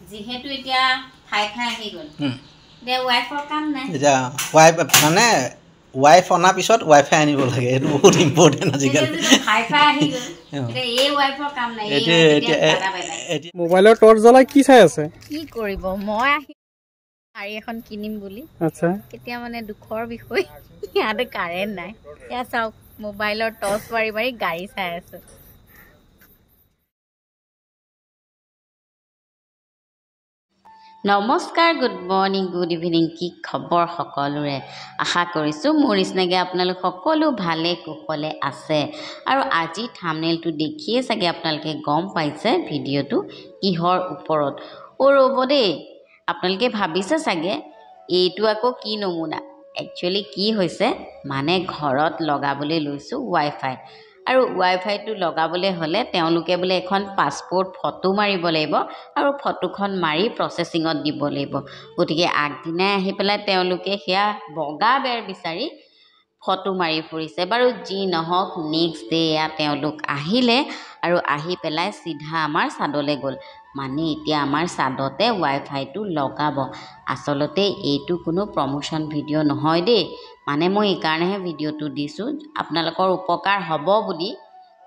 যিহেতু এতিয়া খাই আহি গ'ল দে ৱাইফৰ কাম নাই এতিয়া ৱাইফ মানে ৱাইফ অনাৰ পিছত ৱাইফাই আনিব লাগে এইটো বহুত ইম্পৰ্টেণ্ট আজিকালি খাই আহি গ'ল এতিয়া এই ৱাইফৰ কাম নাই মোবাইলৰ টৰ্চ জ্বলাই কি চাই আছে কি কৰিব মই আহি শাৰী এখন কিনিম বুলি আচ্ছা কেতিয়া মানে দুখৰ বিষয় ইয়াতে কাৰেণ্ট নাই এয়া চাওক মোবাইলৰ টৰ্চ মাৰি মাৰি গাড়ী চাই আছো নমস্কাৰ গুড মৰ্নিং গুড ইভিনিং কি খবৰ সকলোৰে আশা কৰিছোঁ মোৰ নিচিনাকৈ আপোনালোক সকলো ভালে কুশলে আছে আৰু আজি থাম্বনেইলটো দেখিয়ে চাগে আপোনালোকে গম পাইছে ভিডিঅ'টো কিহৰ ওপৰত ৰ'ব দেই আপোনালোকে ভাবিছে চাগে এইটো আকৌ কি নমুনা একচুৱেলি কি হৈছে মানে ঘৰত লগাবলৈ লৈছোঁ ৱাইফাই আৰু ৱাইফাইটো লগাবলৈ হ'লে তেওঁলোকে বোলে এখন পাছপোৰ্ট ফটো মাৰিব লাগিব আৰু ফটোখন মাৰি প্ৰচেছিঙত দিব লাগিব গতিকে আগদিনাই আহি পেলাই তেওঁলোকে সেয়া বগা বেৰ বিচাৰি ফটো মাৰি ফুৰিছে বাৰু যি নহওক নেক্সট ডে এয়া তেওঁলোক আহিলে আৰু আহি পেলাই চিধা আমাৰ ছাদলৈ গ'ল মানে এতিয়া আমাৰ ছাদতে ৱাইফাইটো লগাব আচলতে এইটো কোনো প্ৰমোশ্যন ভিডিঅ' নহয় দেই মানে মই এইকাৰণেহে ভিডিঅ'টো দিছোঁ আপোনালোকৰ উপকাৰ হ'ব বুলি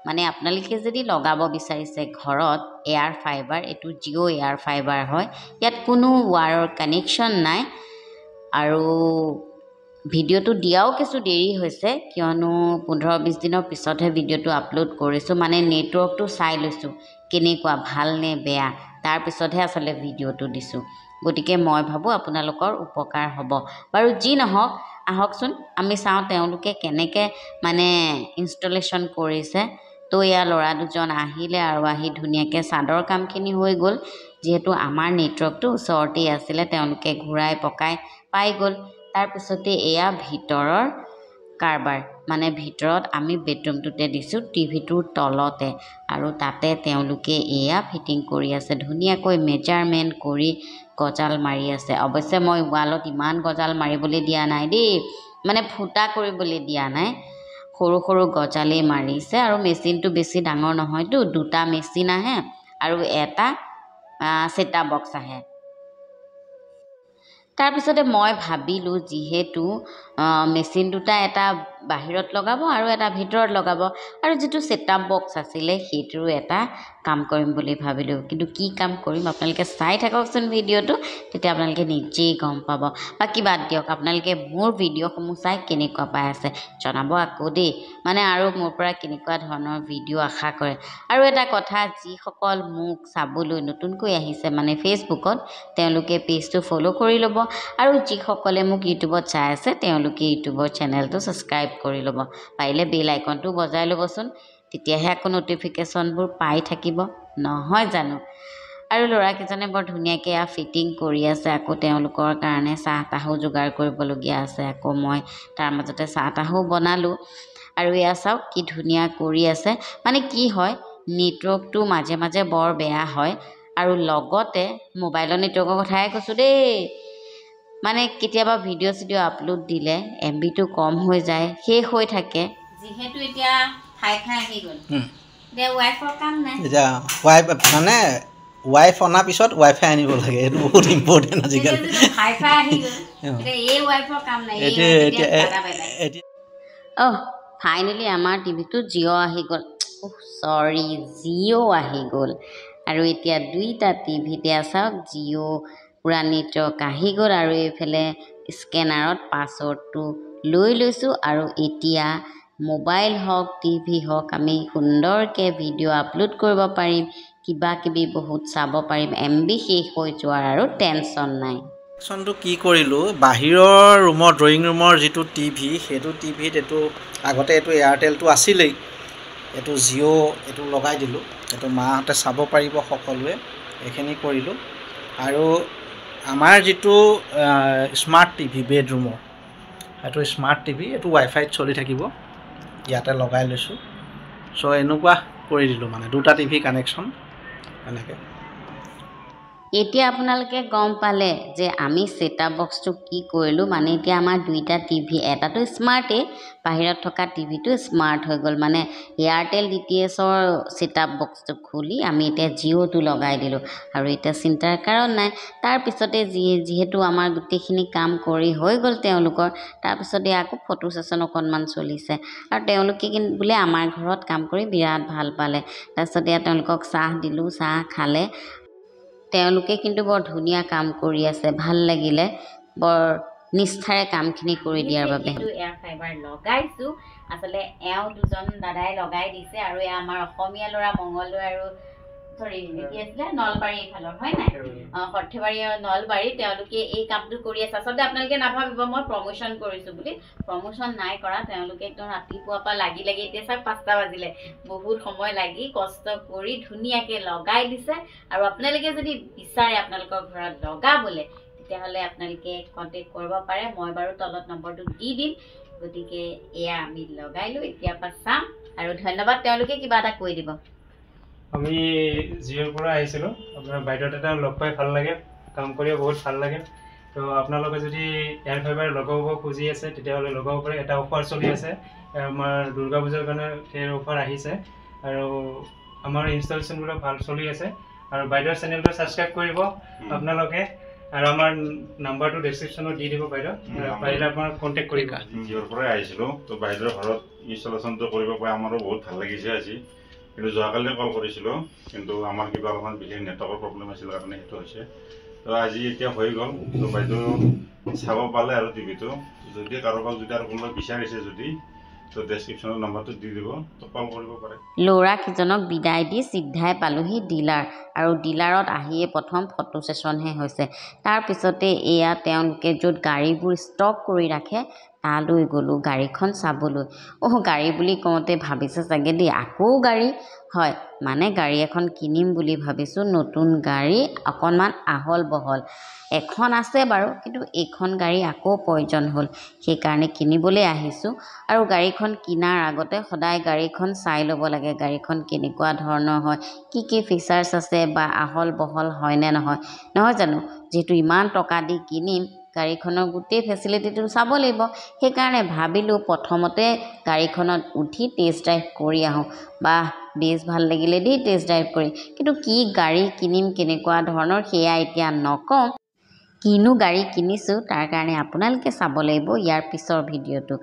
মানে আপোনালোকে যদি লগাব বিচাৰিছে ঘৰত এয়াৰ ফাইবাৰ এইটো জিঅ' এয়াৰ ফাইবাৰ হয় ইয়াত কোনো ৱাৰৰ কানেকশ্যন নাই আৰু ভিডিঅ'টো দিয়াও কিছু দেৰি হৈছে কিয়নো 15-20 দিনৰ পিছতহে ভিডিঅ'টো আপলোড কৰিছোঁ মানে নেটৱৰ্কটো চাই লৈছোঁ কেনেকুৱা ভাল নে বেয়া তাৰপিছতহে আচলতে ভিডিঅ'টো দিছোঁ গতিকে মই ভাবোঁ আপোনালোকৰ উপকাৰ হ'ব বাৰু যি নহওক আহকচোন আমি চাওঁ তেওঁলোকে কেনেকৈ মানে ইনষ্টলেশ্যন কৰিছে তো এয়া ল'ৰা দুজন আহিলে আৰু আহি ধুনীয়াকৈ ছাদৰ কামখিনি হৈ গ'ল যিহেতু আমাৰ নেটৱৰ্কটো ওচৰতেই আছিলে তেওঁলোকে ঘূৰাই পকাই পাই গ'ল তাৰপিছতে এয়া ভিতৰৰ কাৰবাৰ মানে ভিতৰত আমি বেডৰুমটোতে দিছোঁ টিভিটোৰ তলতে আৰু তাতে তেওঁলোকে এয়া ফিটিং কৰি আছে ধুনীয়াকৈ মেজাৰমেণ্ট কৰি গজাল মাৰি আছে অৱশ্যে মই ৱালত ইমান গজাল মাৰিবলৈ দিয়া নাই দেই মানে ফুটা কৰিবলৈ দিয়া নাই সৰু সৰু গজালেই মাৰিছে আৰু মেচিনটো বেছি ডাঙৰ নহয়তো দুটা মেচিন আহে আৰু এটা ছেটআপ বক্স আহে তাৰপিছতে মই ভাবিলোঁ যিহেতু মেচিন দুটা এটা বাহিৰত লগাব আৰু এটা ভিতৰত লগাব আৰু যিটো ছেটআপ বক্স আছিলে সেইটোৰো এটা কাম কৰিম বুলি ভাবিলোঁ কিন্তু কি কাম কৰিম আপোনালোকে চাই থাককচোন ভিডিঅ'টো তেতিয়া আপোনালোকে নিজেই গম পাব বাকী বাদ দিয়ক আপোনালোকে মোৰ ভিডিঅ'সমূহ চাই কেনেকুৱা পাই আছে জনাব আকৌ দেই মানে আৰু মোৰ পৰা কেনেকুৱা ধৰণৰ ভিডিঅ' আশা কৰে আৰু এটা কথা যিসকল মোক চাবলৈ নতুনকৈ আহিছে মানে ফেচবুকত তেওঁলোকে পেজটো ফ'ল' কৰি ল'ব আৰু যিসকলে মোক ইউটিউবত চাই আছে তেওঁলোকে ইউটিউবৰ চেনেলটো ছাবস্ক্ৰাইব কৰি ল'ব পাৰিলে বেল আইকনটো বজাই ল'বচোন তেতিয়াহে আকৌ ন'টিফিকেশ্যনবোৰ পাই থাকিব নহয় জানো আৰু ল'ৰাকেইজনে বৰ ধুনীয়াকৈ ফিটিং কৰি আছে আকৌ তেওঁলোকৰ কাৰণে চাহ তাহো যোগাৰ কৰিবলগীয়া আছে আকৌ মই তাৰ মাজতে চাহ তাহো বনালোঁ আৰু এয়া চাওক কি ধুনীয়া কৰি আছে মানে কি হয় নেটৱৰ্কটো মাজে মাজে বৰ বেয়া হয় আৰু লগতে মোবাইলৰ নেটৱৰ্কৰ কথাই কৈছোঁ দেই মানে কেতিয়াবা ভিডিঅ' চিডিঅ' আপলোড দিলে MB-টো কম হৈ যায় শেষ হৈ থাকে যিহেতু এতিয়া খাই আহি গ'ল দে ৱাইফৰ কাম নাই এতিয়া ৱাইফ মানে ৱাইফ অনাৰ পিছত ৱাইফাই আনিব লাগে এইটো বহুত ইম্পৰ্টেণ্ট আজিকালি খাই আহি গ'ল এতিয়া এই ৱাইফৰ কাম নাই ফাইনেলি আমাৰ টিভিটো জিঅ' আহি গ'ল চৰি জিঅ' আহি গ'ল আৰু এতিয়া দুইটা টিভিতে চাওক জিঅ' পুৰা নেটৱৰ্ক আহি গ'ল আৰু এইফালে স্কেনাৰত পাছৱৰ্ডটো লৈ লৈছোঁ আৰু এতিয়া মোবাইল হওক টিভি হওক আমি সুন্দৰকৈ ভিডিঅ' আপলোড কৰিব পাৰিম কিবা কিবি বহুত চাব পাৰিম MB শেষ হৈ যোৱাৰ আৰু টেনশ্যন নাই কানেকশ্যনটো কি কৰিলোঁ বাহিৰৰ ৰুমৰ ড্ৰয়িং ৰুমৰ যিটো টিভি সেইটো টিভিত এইটো আগতে এইটো এয়াৰটেলটো আছিলেই এইটো জিঅ' এইটো লগাই দিলোঁ এইটো মাহঁতে চাব পাৰিব সকলোৱে এইখিনি কৰিলোঁ আৰু আমাৰ যিটো স্মাৰ্ট টিভি বেডৰুমৰ সেইটো স্মাৰ্ট টিভি এইটো ৱাইফাইত চলি থাকিব ইয়াতে লগাই লৈছোঁ চ' এনেকুৱা কৰি দিলোঁ মানে দুটা টিভি কানেকশ্যন এনেকৈ এতিয়া আপোনালোকে গম পালে যে আমি ছেটআপ বক্সটো কি কৰিলোঁ মানে এতিয়া আমাৰ দুইটা টিভি এটাটো স্মাৰ্টেই বাহিৰত থকা টিভিটো স্মাৰ্ট হৈ গ'ল মানে এয়াৰটেল DTHৰ ছেটআপ বক্সটো খুলি আমি এতিয়া জিঅ'টো লগাই দিলোঁ আৰু এতিয়া চিন্তাৰ কাৰণ নাই তাৰপিছতে যিহেতু আমাৰ গোটেইখিনি কাম কৰি হৈ গ'ল তেওঁলোকৰ তাৰপিছতে আকৌ ফটো ছেশ্যন অকণমান চলিছে আৰু তেওঁলোকে কিন্তু বোলে আমাৰ ঘৰত কাম কৰি বিৰাট ভাল পালে তাৰপিছতে তেওঁলোকক চাহ দিলোঁ চাহ খালে তেওঁলোকে কিন্তু বৰ ধুনীয়া কাম কৰি আছে ভাল লাগিলে বৰ নিষ্ঠাৰে কামখিনি কৰি দিয়াৰ বাবে এয়াৰ ফাইবাৰ লগাইছোঁ আচলতে দুজন দাদাই লগাই দিছে আৰু এয়া আমাৰ অসমীয়া ল'ৰা মংগলদৈ আৰু সৰি কি আছিলে নলবাৰী এইফালৰ হয় নাই সৰ্থেবাৰী আৰু নলবাৰী তেওঁলোকে এই কামটো কৰি আছে আচলতে আপোনালোকে নাভাবিব মই প্ৰমোশ্যন কৰিছোঁ বুলি প্ৰমোশ্যন নাই কৰা তেওঁলোকে একদম ৰাতিপুৱাৰ পৰা লাগি এতিয়া চাওক 5টা বাজিলে বহুত সময় লাগি কষ্ট কৰি ধুনীয়াকৈ লগাই দিছে আৰু আপোনালোকে যদি বিচাৰে আপোনালোকৰ ঘৰত লগাবলৈ তেতিয়াহ'লে আপোনালোকে কণ্টেক্ট কৰিব পাৰে মই বাৰু তলত নম্বৰটো দি দিম গতিকে এয়া আমি লগাইলোঁ এতিয়াৰ পৰা চাম আৰু ধন্যবাদ তেওঁলোকে কিবা এটা কৈ দিব আমি জিঅ'ৰ পৰা আহিছিলোঁ আপোনাৰ বাইদেউ এটা লগ পাই ভাল লাগে কাম কৰিও বহুত ভাল লাগে তো আপোনালোকে যদি এয়াৰ ফাইবাৰ লগাব খুজি আছে তেতিয়াহ'লে লগাব পাৰে এটা অফাৰ চলি আছে আমাৰ দুৰ্গা পূজাৰ কাৰণে সেই অফাৰ আহিছে আৰু আমাৰ ইনষ্টলেশ্যনবোৰ ভাল চলি আছে আৰু বাইদেউৰ চেনেলটো ছাবস্ক্ৰাইব কৰিব আপোনালোকে আৰু আমাৰ নাম্বাৰটো ডেছক্ৰিপশ্যনত দি দিব বাইদেউ পাৰিলে আপোনাক কণ্টেক্ট কৰিব জিঅ'ৰ পৰাই আহিছিলোঁ তো বাইদেউৰ ঘৰত ইনষ্টলেশ্যনটো কৰিব পাই আমাৰো বহুত ভাল লাগিছে আজি কিন্তু যোৱাকালি কল কৰিছিলোঁ কিন্তু আমাৰ কিবা অলপমান বিশেষ নেটৱৰ্কৰ প্ৰব্লেম আছিল কাৰণে সেইটো হৈছে তো আজি এতিয়া হৈ গ'ল তো বাইদেউ চাব পালে আৰু টিভিটো যদি কাৰোবাক যদি আৰু কোনোবাই বিচাৰিছে যদি তো ডেছক্ৰিপশ্যনৰ নম্বৰটো দি দিব তো কল কৰিব পাৰে ল'ৰাকেইজনক বিদায় দি চিধাই পালোহি ডিলাৰ আৰু ডিলাৰত আহিয়ে প্ৰথম ফটো ছেশ্যনহে হৈছে তাৰপিছতে এয়া তেওঁলোকে য'ত গাড়ীবোৰ ষ্টক কৰি ৰাখে তালৈ গ'লোঁ গাড়ীখন চাবলৈ গাড়ী বুলি কওঁতে ভাবিছে চাগে দেই আকৌ গাড়ী হয় মানে গাড়ী এখন কিনিম বুলি ভাবিছোঁ নতুন গাড়ী অকণমান আহল বহল এখন আছে বাৰু কিন্তু এইখন গাড়ী আকৌ প্ৰয়োজন হ'ল সেইকাৰণে কিনিবলৈ আহিছোঁ আৰু গাড়ীখন কিনাৰ আগতে সদায় গাড়ীখন চাই ল'ব লাগে গাড়ীখন কেনেকুৱা ধৰণৰ হয় কি ফিচাৰ্ছ আছে বা আহল বহল হয়নে নহয় জানো যিহেতু ইমান টকা দি কিনিম গাড়ীখনৰ গোটেই ফেচিলিটিটো চাব লাগিব সেইকাৰণে ভাবিলোঁ প্ৰথমতে গাড়ীখনত উঠি টেষ্ট ড্ৰাইভ কৰি আহোঁ বা বেছ ভাল লাগিলে দেই টেষ্ট ড্ৰাইভ কৰি কিন্তু কি গাড়ী কিনিম কেনেকুৱা ধৰণৰ সেয়া এতিয়া নকওঁ কিনো গাড়ী কিনিছোঁ তাৰ কাৰণে আপোনালোকে চাব লাগিব ইয়াৰ পিছৰ ভিডিঅ'টো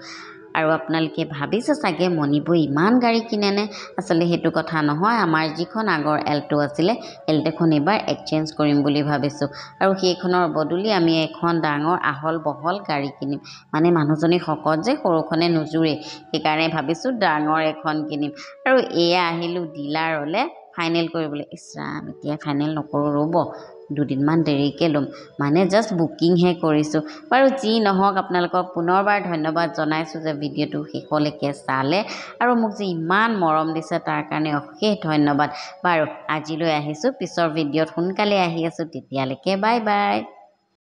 আৰু আপোনালোকে ভাবিছে চাগে মণিবই ইমান গাড়ী কিনেনে আচলতে সেইটো কথা নহয় আমাৰ যিখন আগৰ এল্টো আছিলে এল্টোখন এইবাৰ এক্সচেঞ্জ কৰিম বুলি ভাবিছোঁ আৰু সেইখনৰ বদলি আমি এখন ডাঙৰ আহল বহল গাড়ী কিনিম মানে মানুহজনী শকত যে সৰুখনে নোজোৰে সেইকাৰণে ভাবিছোঁ ডাঙৰ এখন কিনিম আৰু এয়া আহিলোঁ ডিলাৰলৈ ফাইনেল কৰিবলৈ ইছৰাম এতিয়া ফাইনেল নকৰোঁ ৰ'ব দুদিনমান দেৰিকৈ ল'ম মানে জাষ্ট বুকিংহে কৰিছোঁ বাৰু যি নহওক আপোনালোকক পুনৰবাৰ ধন্যবাদ জনাইছোঁ যে ভিডিঅ'টো শেষলৈকে চালে আৰু মোক যে ইমান মৰম দিছে তাৰ কাৰণে অশেষ ধন্যবাদ বাৰু আজিলৈ আহিছোঁ পিছৰ ভিডিঅ'ত সোনকালে আহি আছোঁ তেতিয়ালৈকে বাই বাই